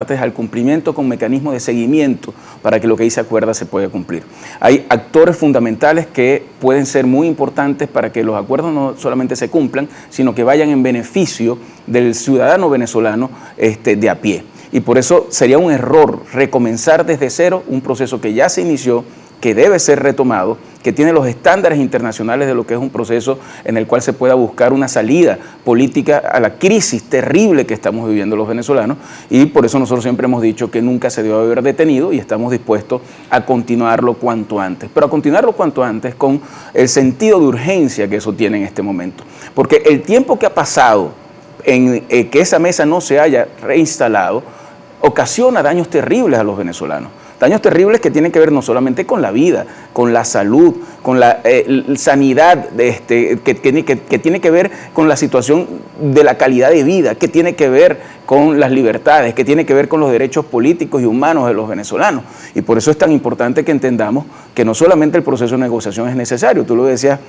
al cumplimiento con mecanismos de seguimiento para que lo que ahí se acuerda se pueda cumplir. Hay actores fundamentales que pueden ser muy importantes para que los acuerdos no solamente se cumplan, sino que vayan en beneficio del ciudadano venezolano de a pie. Y por eso sería un error recomenzar desde cero un proceso que ya se inició, que debe ser retomado, que tiene los estándares internacionales de lo que es un proceso en el cual se pueda buscar una salida política a la crisis terrible que estamos viviendo los venezolanos, y por eso nosotros siempre hemos dicho que nunca se debe haber detenido y estamos dispuestos a continuarlo cuanto antes, pero a continuarlo cuanto antes con el sentido de urgencia que eso tiene en este momento, porque el tiempo que ha pasado en que esa mesa no se haya reinstalado ocasiona daños terribles a los venezolanos. Daños terribles que tienen que ver no solamente con la vida, con la salud, con la sanidad, que tiene que ver con la situación de la calidad de vida, que tiene que ver con las libertades, que tiene que ver con los derechos políticos y humanos de los venezolanos. Y por eso es tan importante que entendamos que no solamente el proceso de negociación es necesario, tú lo decías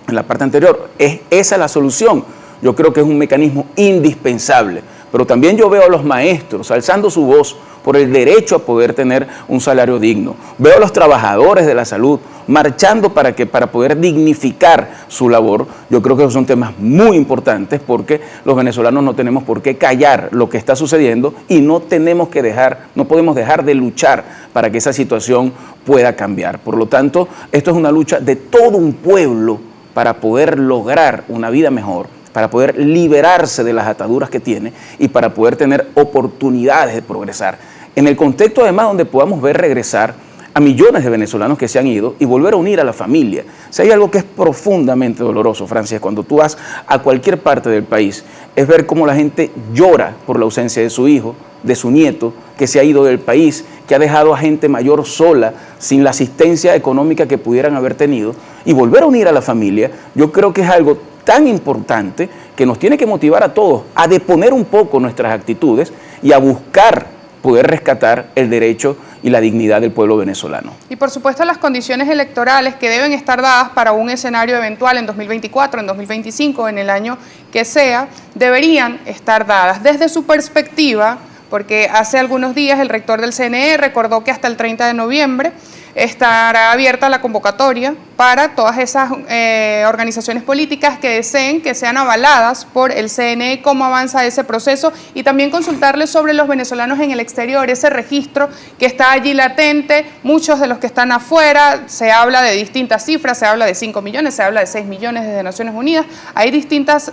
en la parte anterior, es esa la solución. Yo creo que es un mecanismo indispensable, pero también yo veo a los maestros alzando su voz por el derecho a poder tener un salario digno. Veo a los trabajadores de la salud marchando para poder dignificar su labor. Yo creo que esos son temas muy importantes porque los venezolanos no tenemos por qué callar lo que está sucediendo y no podemos dejar de luchar para que esa situación pueda cambiar. Por lo tanto, esto es una lucha de todo un pueblo para poder lograr una vida mejor, para poder liberarse de las ataduras que tiene y para poder tener oportunidades de progresar. En el contexto además donde podamos ver regresar a millones de venezolanos que se han ido y volver a unir a la familia. Si hay algo que es profundamente doloroso, Francis, cuando tú vas a cualquier parte del país, es ver cómo la gente llora por la ausencia de su hijo, de su nieto, que se ha ido del país, que ha dejado a gente mayor sola, sin la asistencia económica que pudieran haber tenido, y volver a unir a la familia, yo creo que es algo tan importante que nos tiene que motivar a todos a deponer un poco nuestras actitudes y a buscar poder rescatar el derecho y la dignidad del pueblo venezolano. Y por supuesto las condiciones electorales que deben estar dadas para un escenario eventual en 2024, en 2025, en el año que sea, deberían estar dadas desde su perspectiva, porque hace algunos días el rector del CNE recordó que hasta el 30 de noviembre estará abierta la convocatoria para todas esas organizaciones políticas que deseen que sean avaladas por el CNE, cómo avanza ese proceso, y también consultarles sobre los venezolanos en el exterior, ese registro que está allí latente. Muchos de los que están afuera, se habla de distintas cifras, se habla de 5 millones, se habla de 6 millones desde Naciones Unidas, hay distintas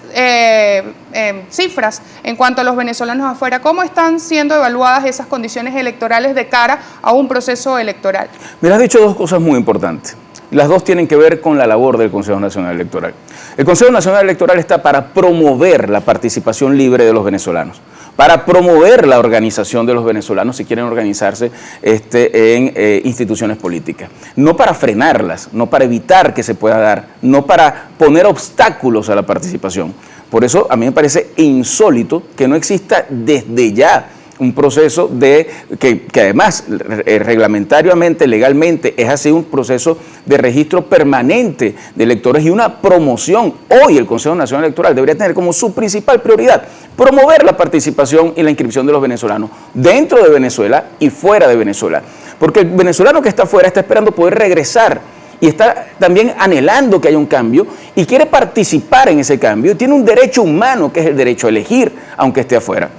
cifras en cuanto a los venezolanos afuera. ¿Cómo están siendo evaluadas esas condiciones electorales de cara a un proceso electoral? Me has dicho dos cosas muy importantes. Las dos tienen que ver con la labor del Consejo Nacional Electoral. El Consejo Nacional Electoral está para promover la participación libre de los venezolanos, para promover la organización de los venezolanos si quieren organizarse en instituciones políticas. No para frenarlas, no para evitar que se pueda dar, no para poner obstáculos a la participación. Por eso a mí me parece insólito que no exista desde ya un proceso que además reglamentariamente, legalmente, es así, un proceso de registro permanente de electores y una promoción. Hoy el Consejo Nacional Electoral debería tener como su principal prioridad promover la participación y la inscripción de los venezolanos dentro de Venezuela y fuera de Venezuela. Porque el venezolano que está afuera está esperando poder regresar y está también anhelando que haya un cambio y quiere participar en ese cambio. Tiene un derecho humano que es el derecho a elegir, aunque esté afuera.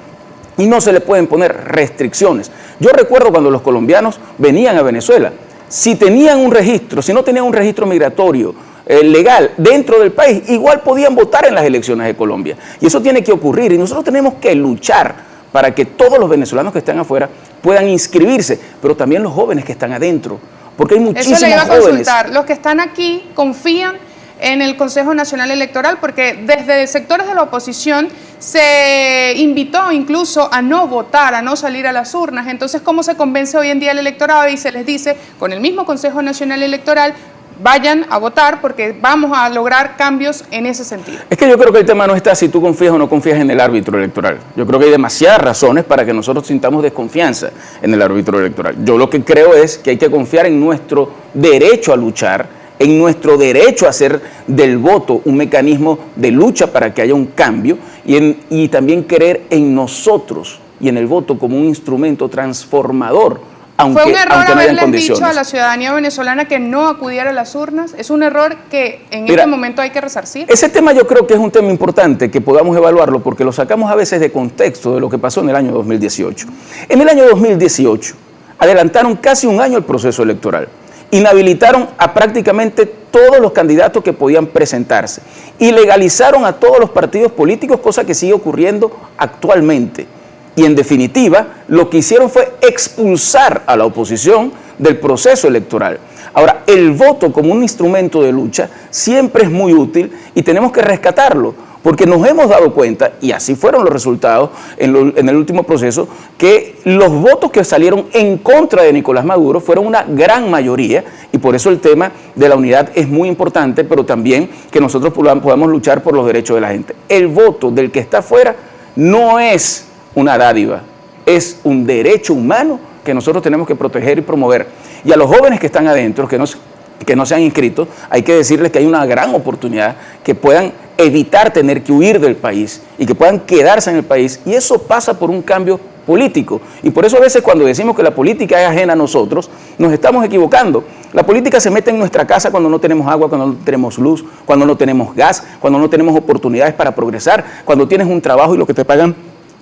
Y no se le pueden poner restricciones. Yo recuerdo cuando los colombianos venían a Venezuela, si tenían un registro, si no tenían un registro migratorio legal dentro del país, igual podían votar en las elecciones de Colombia. Y eso tiene que ocurrir y nosotros tenemos que luchar para que todos los venezolanos que están afuera puedan inscribirse, pero también los jóvenes que están adentro, porque hay muchísimos jóvenes. Eso le iba a consultar. Los que están aquí confían en el Consejo Nacional Electoral, porque desde sectores de la oposición se invitó incluso a no votar, a no salir a las urnas. Entonces, ¿cómo se convence hoy en día el electorado? Y se les dice, con el mismo Consejo Nacional Electoral, vayan a votar porque vamos a lograr cambios en ese sentido. Es que yo creo que el tema no está si tú confías o no confías en el árbitro electoral. Yo creo que hay demasiadas razones para que nosotros sintamos desconfianza en el árbitro electoral. Yo lo que creo es que hay que confiar en nuestro derecho a luchar, en nuestro derecho a hacer del voto un mecanismo de lucha para que haya un cambio y también creer en nosotros y en el voto como un instrumento transformador, aunque, ¿Fue un error aunque no hayan haberle condiciones. dicho a la ciudadanía venezolana que no acudiera a las urnas? ¿Es un error que en este momento hay que resarcir? Ese tema yo creo que es un tema importante que podamos evaluarlo porque lo sacamos a veces de contexto de lo que pasó en el año 2018. En el año 2018 adelantaron casi un año el proceso electoral. Inhabilitaron a prácticamente todos los candidatos que podían presentarse y legalizaron a todos los partidos políticos, cosa que sigue ocurriendo actualmente. Y en definitiva, lo que hicieron fue expulsar a la oposición del proceso electoral. Ahora, el voto como un instrumento de lucha siempre es muy útil y tenemos que rescatarlo, porque nos hemos dado cuenta, y así fueron los resultados en el último proceso, que los votos que salieron en contra de Nicolás Maduro fueron una gran mayoría, y por eso el tema de la unidad es muy importante, pero también que nosotros podamos luchar por los derechos de la gente. El voto del que está afuera no es una dádiva, es un derecho humano que nosotros tenemos que proteger y promover. Y a los jóvenes que están adentro, que no se han inscrito, hay que decirles que hay una gran oportunidad, que puedan evitar tener que huir del país y que puedan quedarse en el país, y eso pasa por un cambio político. Y por eso a veces cuando decimos que la política es ajena a nosotros, nos estamos equivocando. La política se mete en nuestra casa cuando no tenemos agua, cuando no tenemos luz, cuando no tenemos gas, cuando no tenemos oportunidades para progresar, cuando tienes un trabajo y lo que te pagan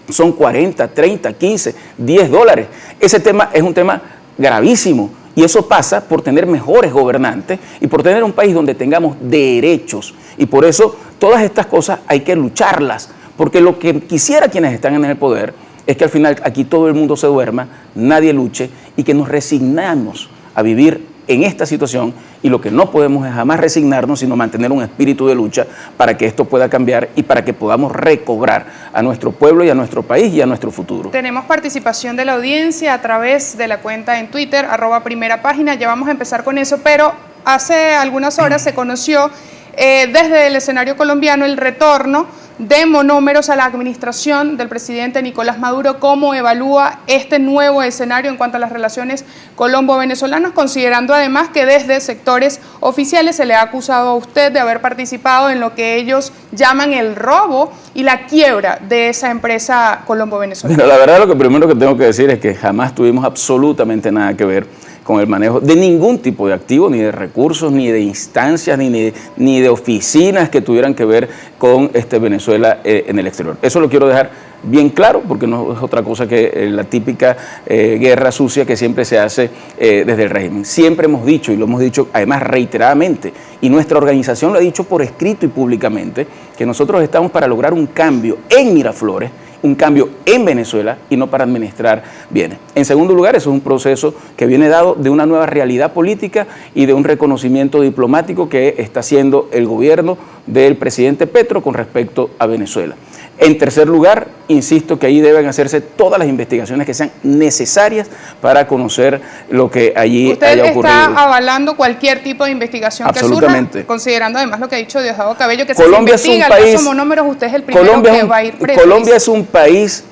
son 40, 30, 15, 10 dólares. Ese tema es un tema gravísimo y eso pasa por tener mejores gobernantes y por tener un país donde tengamos derechos. Y por eso todas estas cosas hay que lucharlas, porque lo que quisiera quienes están en el poder es que al final aquí todo el mundo se duerma, nadie luche y que nos resignamos a vivir en esta situación, y lo que no podemos es jamás resignarnos, sino mantener un espíritu de lucha para que esto pueda cambiar y para que podamos recobrar a nuestro pueblo y a nuestro país y a nuestro futuro. Tenemos participación de la audiencia a través de la cuenta en Twitter, @primerapágina, ya vamos a empezar con eso, pero hace algunas horas se conoció desde el escenario colombiano el retorno de monómeros a la administración del presidente Nicolás Maduro. ¿Cómo evalúa este nuevo escenario en cuanto a las relaciones colombo-venezolanas, considerando además que desde sectores oficiales se le ha acusado a usted de haber participado en lo que ellos llaman el robo y la quiebra de esa empresa colombo-venezolana? Mira, la verdad lo que primero que tengo que decir es que jamás tuvimos absolutamente nada que ver con el manejo de ningún tipo de activo, ni de recursos, ni de instancias, ni de oficinas que tuvieran que ver con Venezuela en el exterior. Eso lo quiero dejar bien claro, porque no es otra cosa que la típica guerra sucia que siempre se hace desde el régimen. Siempre hemos dicho, y lo hemos dicho además reiteradamente, y nuestra organización lo ha dicho por escrito y públicamente, que nosotros estamos para lograr un cambio en Miraflores, un cambio en Venezuela y no para administrar bienes. En segundo lugar, eso es un proceso que viene dado de una nueva realidad política y de un reconocimiento diplomático que está haciendo el gobierno del presidente Petro con respecto a Venezuela. En tercer lugar, insisto que ahí deben hacerse todas las investigaciones que sean necesarias para conocer lo que allí haya ocurrido. ¿Usted está avalando cualquier tipo de investigación que surja? Considerando además lo que ha dicho Diosdado Cabello, que Colombia se investiga el caso monómeros, usted es el primero que va a ir preso. Colombia es un país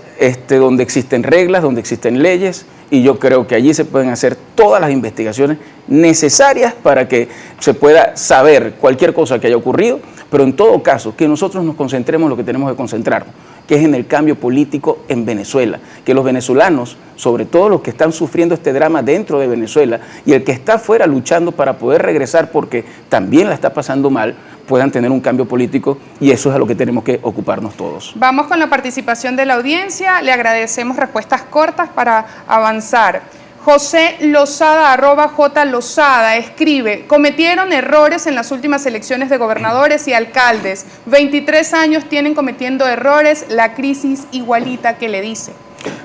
donde existen reglas, donde existen leyes, y yo creo que allí se pueden hacer todas las investigaciones necesarias para que se pueda saber cualquier cosa que haya ocurrido, pero en todo caso, que nosotros nos concentremos en lo que tenemos que concentrarnos, que es en el cambio político en Venezuela, que los venezolanos, sobre todo los que están sufriendo este drama dentro de Venezuela y el que está afuera luchando para poder regresar porque también la está pasando mal, puedan tener un cambio político, y eso es a lo que tenemos que ocuparnos todos. Vamos con la participación de la audiencia, le agradecemos respuestas cortas para avanzar. José Lozada, @JLozada, escribe: cometieron errores en las últimas elecciones de gobernadores y alcaldes. 23 años tienen cometiendo errores, la crisis igualita, ¿qué le dice?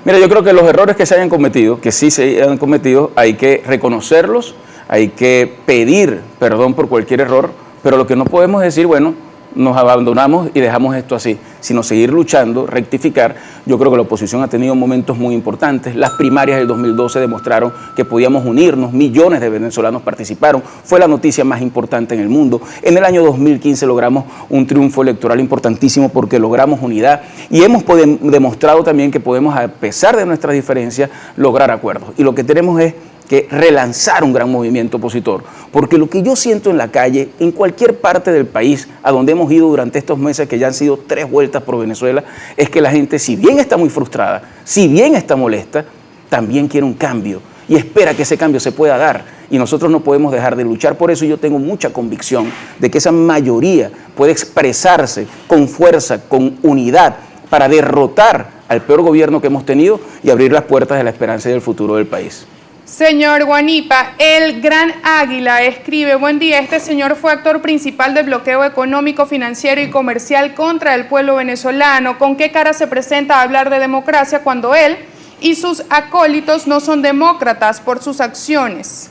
Mira, yo creo que los errores que se hayan cometido, que sí se hayan cometido, hay que reconocerlos, hay que pedir perdón por cualquier error, pero lo que no podemos decir, bueno, nos abandonamos y dejamos esto así, sino seguir luchando, rectificar. Yo creo que la oposición ha tenido momentos muy importantes. Las primarias del 2012 demostraron que podíamos unirnos, millones de venezolanos participaron, fue la noticia más importante en el mundo. En el año 2015 logramos un triunfo electoral importantísimo porque logramos unidad, y hemos demostrado también que podemos, a pesar de nuestras diferencias, lograr acuerdos. Y lo que tenemos es que relanzar un gran movimiento opositor, porque lo que yo siento en la calle, en cualquier parte del país a donde hemos ido durante estos meses, que ya han sido 3 vueltas, vueltas por Venezuela, es que la gente, si bien está muy frustrada, si bien está molesta, también quiere un cambio y espera que ese cambio se pueda dar. Y nosotros no podemos dejar de luchar por eso, y yo tengo mucha convicción de que esa mayoría puede expresarse con fuerza, con unidad, para derrotar al peor gobierno que hemos tenido y abrir las puertas de la esperanza y del futuro del país. Señor Guanipa, el Gran Águila escribe: buen día, este señor fue actor principal del bloqueo económico, financiero y comercial contra el pueblo venezolano. ¿Con qué cara se presenta a hablar de democracia cuando él y sus acólitos no son demócratas por sus acciones?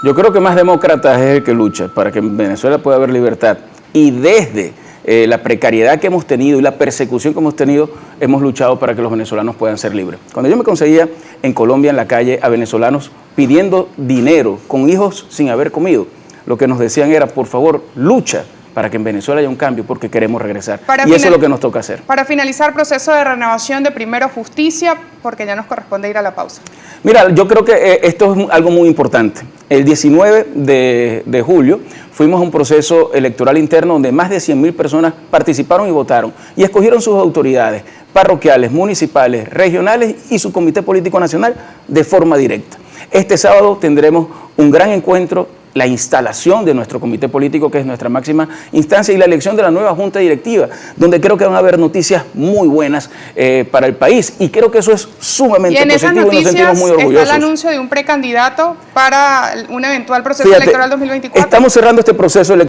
Yo creo que más demócrata es el que lucha para que en Venezuela pueda haber libertad. Y desde la precariedad que hemos tenido y la persecución que hemos tenido, hemos luchado para que los venezolanos puedan ser libres. Cuando yo me conseguía en Colombia, en la calle, a venezolanos pidiendo dinero, con hijos sin haber comido, lo que nos decían era: por favor, lucha para que en Venezuela haya un cambio, porque queremos regresar. Y eso es lo que nos toca hacer. Para finalizar, proceso de renovación de primero justicia, porque ya nos corresponde ir a la pausa. Mira, yo creo que esto es algo muy importante. El 19 de julio fuimos a un proceso electoral interno donde más de 100.000 personas participaron y votaron y escogieron sus autoridades parroquiales, municipales, regionales y su comité político nacional de forma directa. Este sábado tendremos un gran encuentro, la instalación de nuestro comité político, que es nuestra máxima instancia, y la elección de la nueva junta directiva, donde creo que van a haber noticias muy buenas para el país, y creo que eso es sumamente positivo y nos sentimos muy orgullosos. Está el anuncio de un precandidato para un eventual proceso electoral 2024. Estamos cerrando este proceso electoral.